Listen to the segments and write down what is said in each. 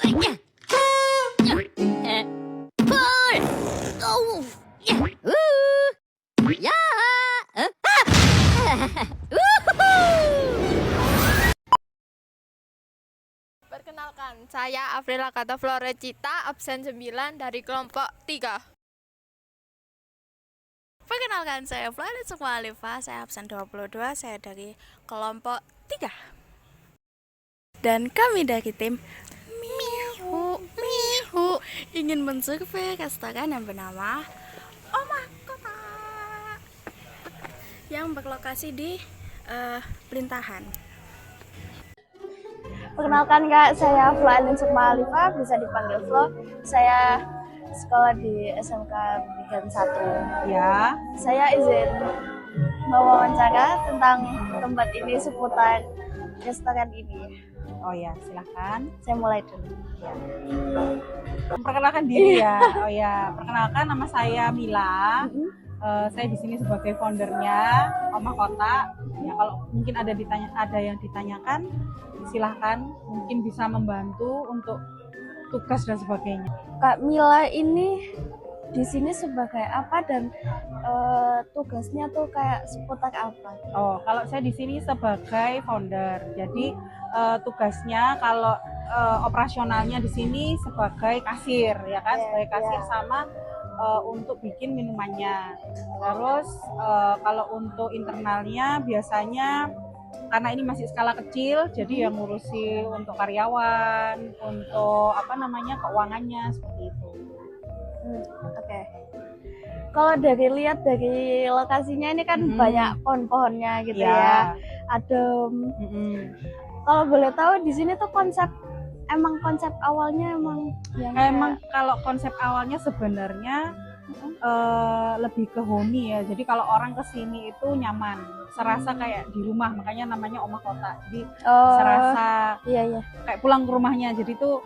Pul! Oh! Ya! Perkenalkan, saya Afrila Kata Florecita, absen 9 dari kelompok 3. Perkenalkan, saya Flaret Sukma Alifa, saya absen 22, saya dari kelompok 3. Dan kami dari tim Mihu ingin mensurvei restoran yang bernama Omah Kota yang berlokasi di Pelintahan. Perkenalkan Kak, saya Flaret Sukma Alifa, bisa dipanggil Flo. Saya sekolah di SMK Bigan 1. Ya, Saya izin mewawancara tentang tempat ini seputar restoran ini. oh ya, silahkan. Saya mulai dulu. Memperkenalkan diri ya. Oh ya, perkenalkan nama saya Mila. Saya di sini sebagai foundernya Omah Kota. Ya, kalau mungkin ada yang ditanyakan, silahkan. Mungkin bisa membantu untuk tugas dan sebagainya. Kak Mila ini di sini sebagai apa dan tugasnya tuh kayak seputar apa? Oh, kalau saya di sini sebagai founder. Jadi tugasnya kalau operasionalnya di sini sebagai kasir, ya kan, sebagai kasir sama untuk bikin minumannya. Terus kalau untuk internalnya biasanya karena ini masih skala kecil, jadi yang ngurusi untuk karyawan, untuk keuangannya seperti itu. Oke. Kalau lihat dari lokasinya ini kan banyak pohon-pohonnya gitu ya. Adem. Kalau boleh tahu di sini tuh konsep awalnya Emang kalau konsep awalnya sebenarnya lebih ke homey ya. Jadi kalau orang kesini itu nyaman, serasa kayak di rumah, makanya namanya Omah Kota. Jadi serasa iya. kayak pulang ke rumahnya. Jadi tuh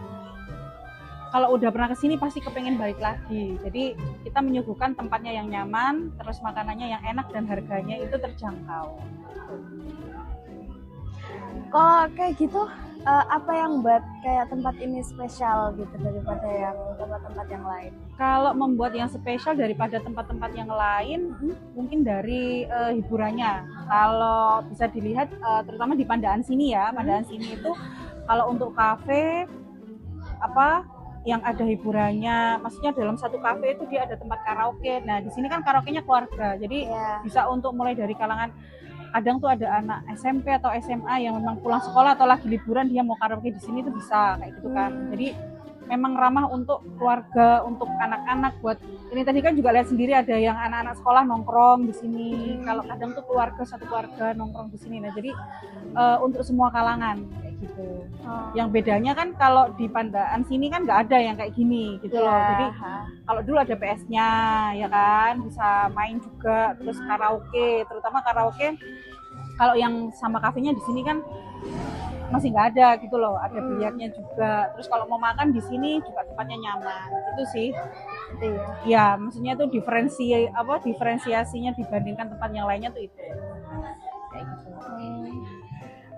kalau udah pernah kesini pasti kepengen balik lagi. Jadi kita menyuguhkan tempatnya yang nyaman, terus makanannya yang enak dan harganya itu terjangkau. Kalau kayak gitu, apa yang buat kayak tempat ini spesial gitu daripada yang tempat-tempat yang lain? Kalau membuat yang spesial daripada tempat-tempat yang lain, mungkin dari hiburannya. Kalau bisa dilihat, terutama di Pandaan sini ya, Pandaan sini itu kalau untuk kafe yang ada hiburannya, maksudnya dalam satu kafe itu dia ada tempat karaoke. Nah di sini kan karaoke-nya keluarga, jadi bisa untuk mulai dari kalangan, kadang tuh ada anak SMP atau SMA yang memang pulang sekolah atau lagi liburan dia mau karaoke di sini tuh bisa kayak gitu kan. Jadi memang ramah untuk keluarga, untuk anak-anak. Buat ini tadi kan juga lihat sendiri ada yang anak-anak sekolah nongkrong di sini. Kalau kadang tuh satu keluarga nongkrong di sini. Nah jadi untuk semua kalangan kayak gitu. Yang bedanya kan kalau di Pandaan sini kan nggak ada yang kayak gini gitu loh. Jadi kalau dulu ada PS-nya ya kan, bisa main juga, terus karaoke, terutama karaoke kalau yang sama kafenya di sini kan masih nggak ada gitu loh, ada biliarnya juga. Terus kalau mau makan di sini juga tempatnya nyaman, itu sih. Ya, maksudnya tuh diferensiasinya dibandingkan tempat yang lainnya tuh itu. Kayak gitu.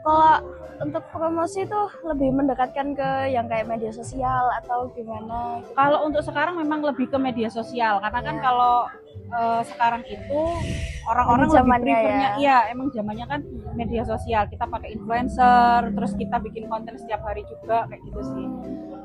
Kalau untuk promosi tuh lebih mendekatkan ke yang kayak media sosial atau gimana? Kalau untuk sekarang memang lebih ke media sosial, karena kan kalau sekarang itu orang-orang lebih prefernya, iya emang zamannya kan media sosial. Kita pakai influencer, terus kita bikin konten setiap hari juga kayak gitu sih.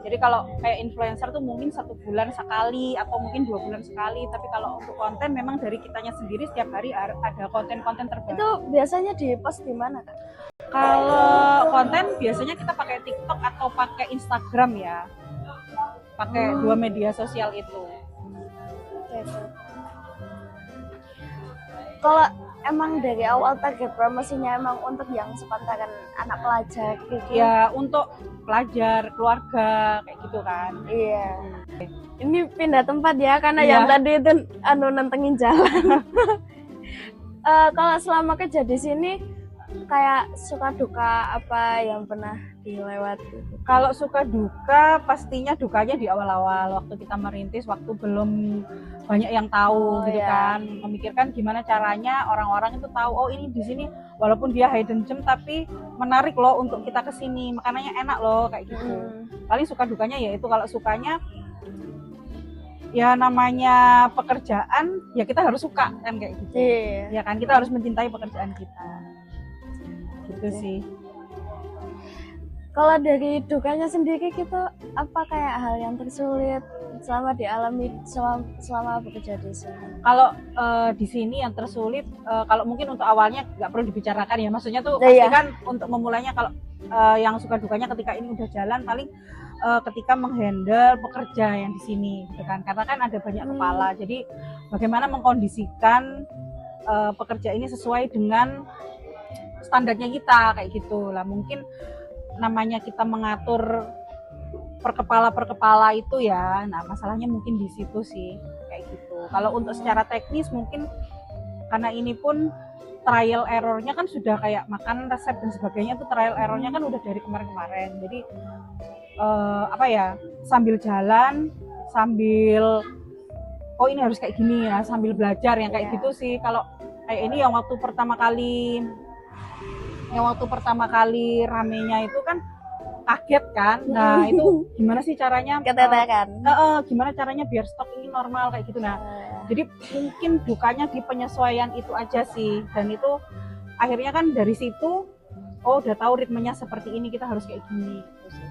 Jadi kalau kayak influencer tuh mungkin 1 bulan sekali atau mungkin 2 bulan sekali. Tapi kalau untuk konten memang dari kitanya sendiri setiap hari ada konten-konten terbaru. Itu biasanya di post di mana Kak? Kalau konten biasanya kita pakai TikTok atau pakai Instagram ya. Pakai dua media sosial itu. Kalau emang dari awal target promosinya emang untuk yang sepantaran anak pelajar gitu? Ya untuk pelajar, keluarga kayak gitu kan. Iya. Ini pindah tempat ya karena yang tadi itu nantengin jalan. Kalau selama kerja di sini kayak suka duka apa yang pernah dilewati? Kalau suka duka pastinya dukanya di awal-awal waktu kita merintis, waktu belum banyak yang tahu kan, memikirkan gimana caranya orang-orang itu tahu, oh ini di sini walaupun dia hidden gem tapi menarik loh untuk kita kesini, makanannya enak loh kayak gitu. Paling suka dukanya ya itu, kalau sukanya ya namanya pekerjaan ya kita harus suka kan kayak gitu. Ya kan, kita harus mencintai pekerjaan kita gitu sih. Kalau dari dukanya sendiri kita apa kayak hal yang tersulit selama dialami selama bekerja di sini? Kalau di sini yang tersulit, kalau mungkin untuk awalnya nggak perlu dibicarakan ya, maksudnya tuh pasti kan untuk memulainya, kalau yang suka dukanya ketika ini udah jalan paling ketika menghandle pekerja yang di sini gitu kan, karena kan ada banyak kepala, jadi bagaimana mengkondisikan pekerja ini sesuai dengan standarnya kita kayak gitu lah. Mungkin namanya kita mengatur per kepala itu ya, nah masalahnya mungkin di situ sih kayak gitu. Kalau untuk secara teknis mungkin karena ini pun trial errornya kan sudah kayak makan resep dan sebagainya, tuh trial errornya kan udah dari kemarin-kemarin, jadi apa ya, sambil jalan sambil oh ini harus kayak gini ya, sambil belajar yang kayak gitu sih. Kalau kayak ini yang waktu pertama kali ramenya itu kan kaget kan. Nah itu gimana sih caranya gimana caranya biar stok ini normal kayak gitu. Nah jadi mungkin dukanya di penyesuaian itu aja sih, dan itu akhirnya kan dari situ oh udah tahu ritmenya seperti ini, kita harus kayak gini gitu sih.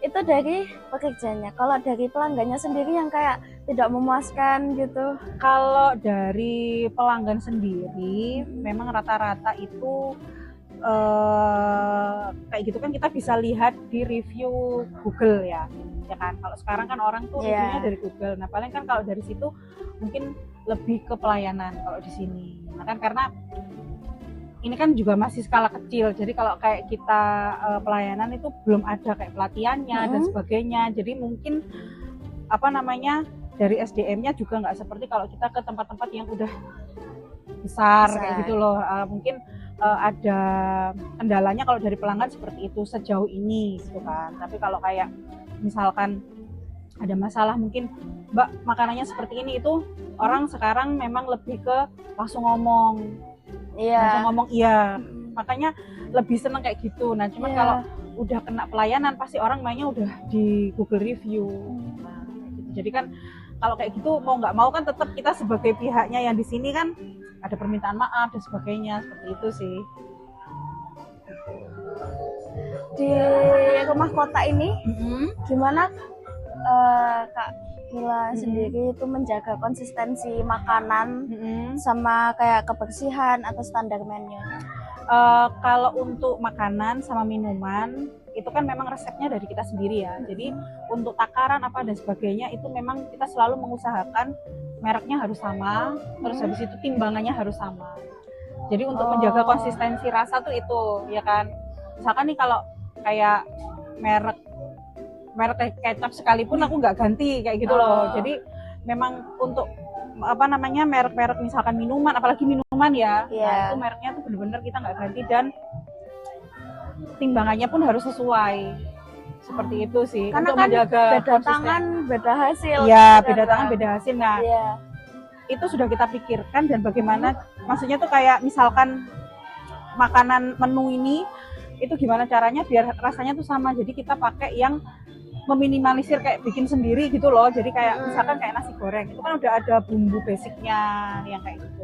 Itu dari pekerjanya. Kalau dari pelanggannya sendiri yang kayak tidak memuaskan gitu? Kalau dari pelanggan sendiri, memang rata-rata itu kayak gitu kan kita bisa lihat di review Google ya kan. Kalau sekarang kan orang tuh reviewnya dari Google. Nah paling kan kalau dari situ mungkin lebih ke pelayanan kalau di sini. Nah kan karena ini kan juga masih skala kecil, jadi kalau kayak kita pelayanan itu belum ada kayak pelatihannya dan sebagainya, jadi mungkin apa namanya dari SDM-nya juga nggak seperti kalau kita ke tempat-tempat yang udah besar kayak gitu loh. Mungkin ada kendalanya kalau dari pelanggan seperti itu sejauh ini gitu kan. Tapi kalau kayak misalkan ada masalah mungkin Mbak makanannya seperti ini, itu orang sekarang memang lebih ke langsung ngomong. Makanya lebih seneng kayak gitu. Nah cuman kalau udah kena pelayanan pasti orang mainnya udah di Google review. Nah, gitu. Jadi kan kalau kayak gitu mau nggak mau kan tetap kita sebagai pihaknya yang di sini kan ada permintaan maaf dan sebagainya, seperti itu sih. Di rumah kota ini gimana Kak Mila sendiri itu menjaga konsistensi makanan sama kayak kebersihan atau standar menu? Kalau untuk makanan sama minuman itu kan memang resepnya dari kita sendiri ya. Jadi untuk takaran apa dan sebagainya itu memang kita selalu mengusahakan mereknya harus sama, terus habis itu timbangannya harus sama. Jadi untuk menjaga konsistensi rasa tuh itu ya kan. Misalkan nih kalau kayak merek kecap sekalipun aku nggak ganti kayak gitu loh. Jadi memang untuk apa namanya merek-merek misalkan minuman, apalagi minuman ya, nah, itu mereknya tuh bener-bener kita nggak ganti dan timbangannya pun harus sesuai. Seperti itu sih. Karena untuk kan menjaga beda tangan beda hasil. Iya, beda tangan beda hasil. Nah itu sudah kita pikirkan dan bagaimana maksudnya tuh kayak misalkan makanan menu ini itu gimana caranya biar rasanya tuh sama. Jadi kita pakai yang meminimalisir kayak bikin sendiri gitu loh. Jadi kayak misalkan kayak nasi goreng itu kan udah ada bumbu basicnya yang kayak gitu.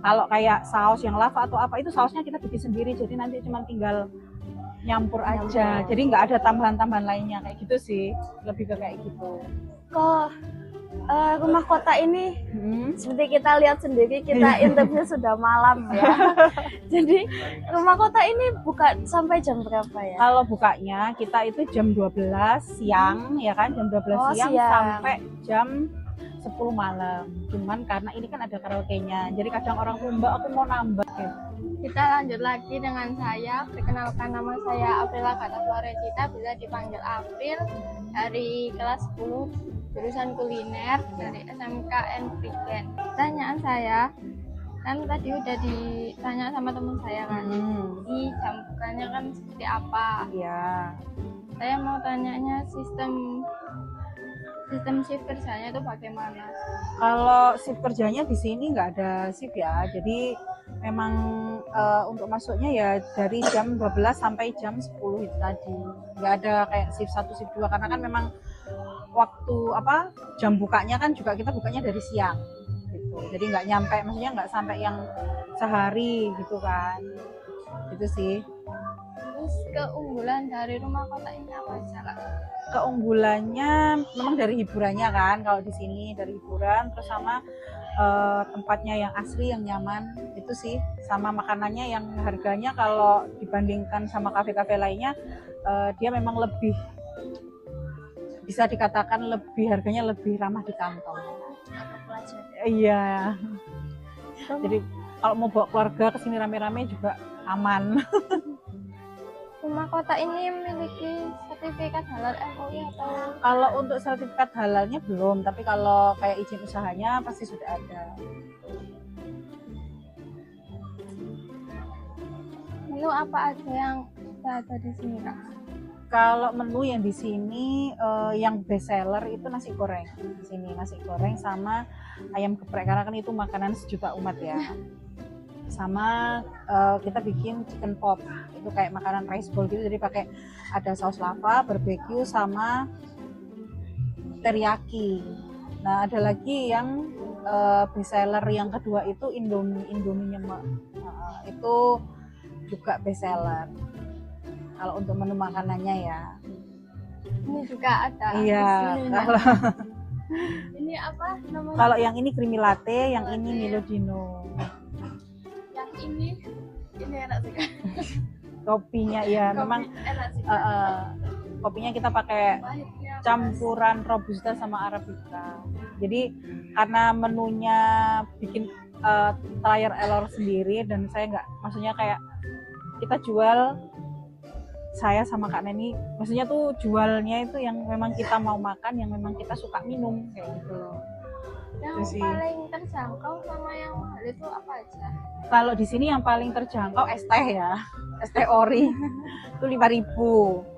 Kalau kayak saus yang lava atau apa itu sausnya kita bikin sendiri, jadi nanti cuma tinggal nyampur aja. Jadi nggak ada tambahan-tambahan lainnya kayak gitu sih, lebih ke kayak gitu. Kok rumah kota ini seperti kita lihat sendiri, kita interview sudah malam ya. Jadi rumah kota ini buka sampai jam berapa ya? Kalau bukanya kita itu jam 12 siang ya kan, jam 12 siang sampai jam 10 malam. Cuman karena ini kan ada karaoke-nya, jadi kadang orang Mbak aku mau nambah ya. Kita lanjut lagi dengan saya. Perkenalkan, nama saya Afrila Kata Florecita, bisa dipanggil April, dari kelas 10 jurusan kuliner dari SMK Frigen. Pertanyaan saya, kan tadi udah ditanya sama teman saya kan, ini jam bukanya kan seperti apa? Iya. Saya mau tanyanya sistem shift kerjanya itu bagaimana? Kalau shift kerjanya di sini nggak ada shift ya, jadi memang untuk masuknya ya dari jam 12 sampai jam 10 itu tadi. Nggak ada kayak shift 1, shift 2 karena kan memang waktu jam bukanya kan juga kita bukanya dari siang gitu. Jadi nggak nyampe, maksudnya nggak sampai yang sehari gitu kan. Gitu sih. Terus keunggulan dari rumah kota ini apa aja, Kak? Keunggulannya memang dari hiburannya kan, kalau di sini dari hiburan, terus sama tempatnya yang asri, yang nyaman, itu sih. Sama makanannya yang harganya kalau dibandingkan sama kafe-kafe lainnya, dia memang lebih, bisa dikatakan lebih, harganya lebih ramah di kantong. Iya. Jadi kalau mau bawa keluarga ke sini rame-rame juga aman. Rumah kota ini memiliki sertifikat halal MUI atau? Kalau untuk sertifikat halalnya belum, tapi kalau kayak izin usahanya pasti sudah ada. Menu apa aja yang ada di sini, Kak? Kalau menu yang di sini yang best seller itu nasi goreng. Di sini nasi goreng sama ayam geprek karena kan itu makanan sejuta umat ya. Sama kita bikin chicken pop, itu kayak makanan rice bowl gitu, jadi pakai ada saus lava, barbecue sama teriyaki. Nah ada lagi yang best seller yang kedua itu Indomie nyemek, itu juga best seller kalau untuk menu makanannya ya. Ini juga ada. Iya. Kalau ini apa namanya? kalau yang ini creamy latte, yang ini Milo Dino. Yang ini enak sih, Kak. Kopinya ya memang Enak sih. kopinya kita pakai Pahitnya campuran robusta sama arabica. Jadi karena menunya bikin trial error sendiri, dan saya nggak, maksudnya kayak kita jual, saya sama Kak Neni, maksudnya tuh jualnya itu yang memang kita mau makan, yang memang kita suka minum kayak gitu loh. Yang Itu sih. paling terjangkau sama yang mahal itu apa aja? Kalau di sini yang paling terjangkau es teh ya, es teh ori itu 5.000.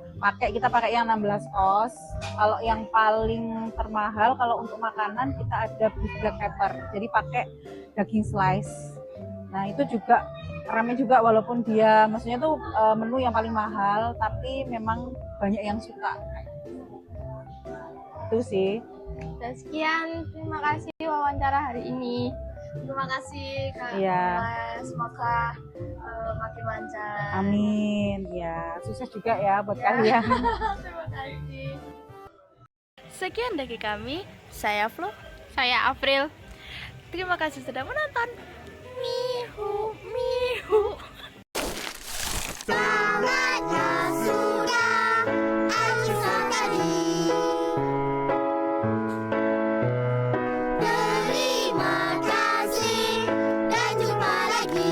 Kita pakai yang 16 oz. Kalau yang paling termahal kalau untuk makanan kita ada beef black pepper, jadi pakai daging slice. Nah itu juga rame juga, walaupun dia maksudnya tuh menu yang paling mahal, tapi memang banyak yang suka. Itu sih. Dan sekian, terima kasih wawancara hari ini. Terima kasih Kak. Iya. Semoga makin lancar. Amin. Ya, sukses juga ya buat kalian. Terima kasih. Sekian dari kami, saya Flo. Saya April. Terima kasih sudah menonton. Mihu, mihu. Saatnya sudah aku tadi. Terima kasih dan jumpa lagi.